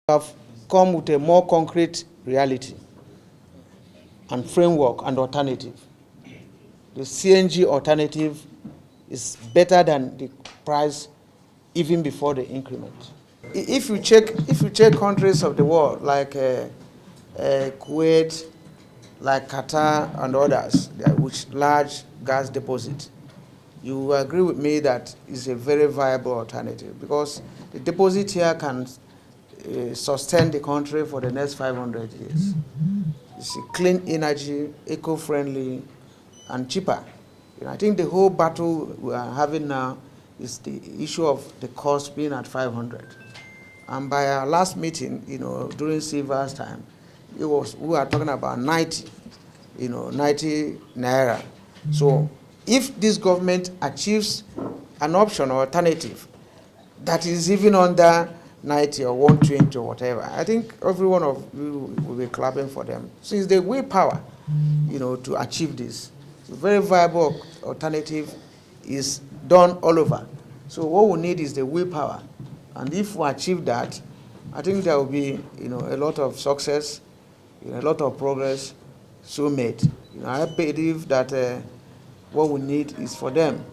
have come with a more concrete reality and framework and alternative. The CNG alternative is better than the price even before the increment. If you check countries of the world like Kuwait, like Qatar and others, with large gas deposits, you agree with me that it's a very viable alternative because the deposit here can sustain the country for the next 500 years. It's a clean energy, eco-friendly, and cheaper. I think the whole battle we are having now is the issue of the cost being at 500. And by our last meeting, during Silver's time, we were talking about 90, 90 naira. So if this government achieves an option or alternative that is even under 90 or 120 or whatever, I think every one of you will be clapping for them. So it's the willpower, to achieve this. It's a very viable alternative is done all over. So what we need is the willpower. And if we achieve that, I think there will be, a lot of success, a lot of progress so made. I believe that what we need is for them,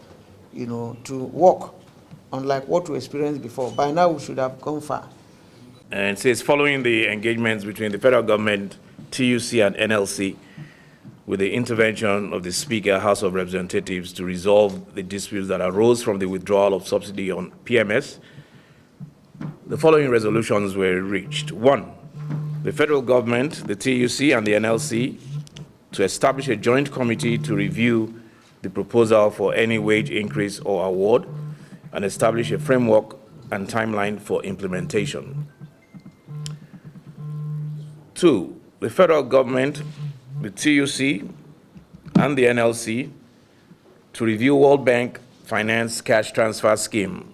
to work unlike what we experienced before. By now, we should have gone far. And it says, following the engagements between the federal government, TUC, and NLC, with the intervention of the Speaker, House of Representatives, to resolve the disputes that arose from the withdrawal of subsidy on PMS, the following resolutions were reached. 1, the federal government, the TUC, and the NLC to establish a joint committee to review the proposal for any wage increase or award and establish a framework and timeline for implementation. 2, the federal government, the TUC, and the NLC to review World Bank Finance Cash Transfer Scheme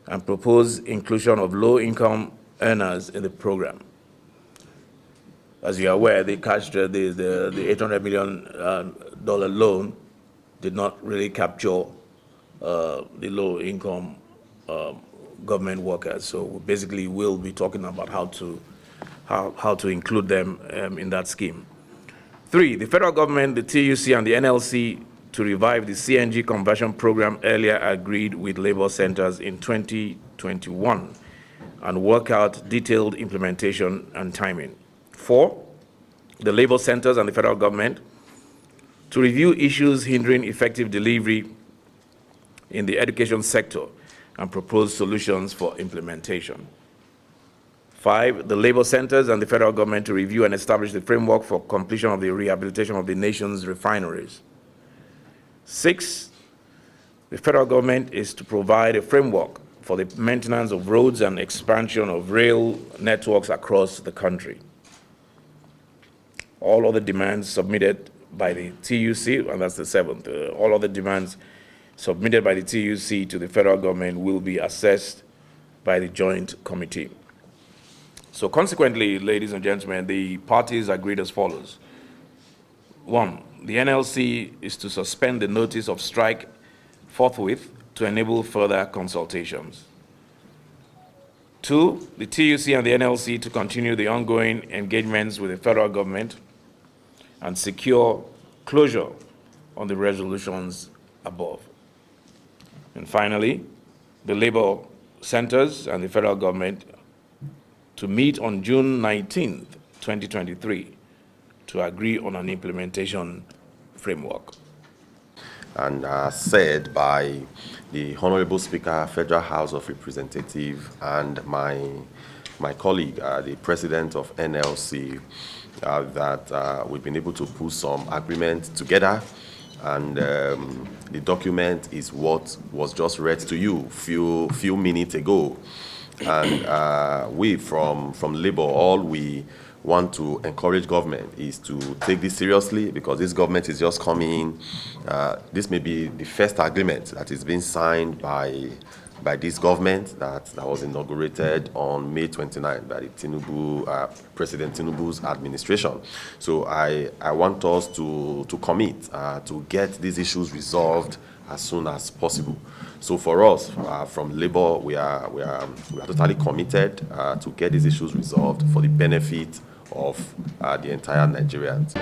and propose inclusion of low-income earners in the program. As you are aware, the $800 million loan did not really capture the low-income government workers. So we basically will be talking about how to include them in that scheme. 3, the federal government, the TUC, and the NLC to revive the CNG conversion program earlier agreed with labor centers in 2021 and work out detailed implementation and timing. 4, the labor centers and the federal government to review issues hindering effective delivery in the education sector and propose solutions for implementation. 5, the labor centers and the federal government to review and establish the framework for completion of the rehabilitation of the nation's refineries. 6, the federal government is to provide a framework for the maintenance of roads and expansion of rail networks across the country. All other demands submitted by the TUC, and that's the 7th, all other demands submitted by the TUC to the federal government will be assessed by the joint committee. So consequently, ladies and gentlemen, the parties agreed as follows. 1, the NLC is to suspend the notice of strike forthwith to enable further consultations. 2, the TUC and the NLC to continue the ongoing engagements with the federal government and secure closure on the resolutions above. And finally, the labor centers and the federal government to meet on June 19th, 2023, to agree on an implementation framework. And said by the Honorable Speaker, Federal House of Representatives, and my colleague, the President of NLC, that we've been able to put some agreement together, and the document is what was just read to you few minutes ago. And we from Labour, all we want to encourage government is to take this seriously, because this government is just coming. This may be the first agreement that is being signed by this government that was inaugurated on May 29 by the President Tinubu's administration. So I want us to commit to get these issues resolved as soon as possible. So for us, from Labour, we are totally committed to get these issues resolved for the benefit of the entire Nigerians.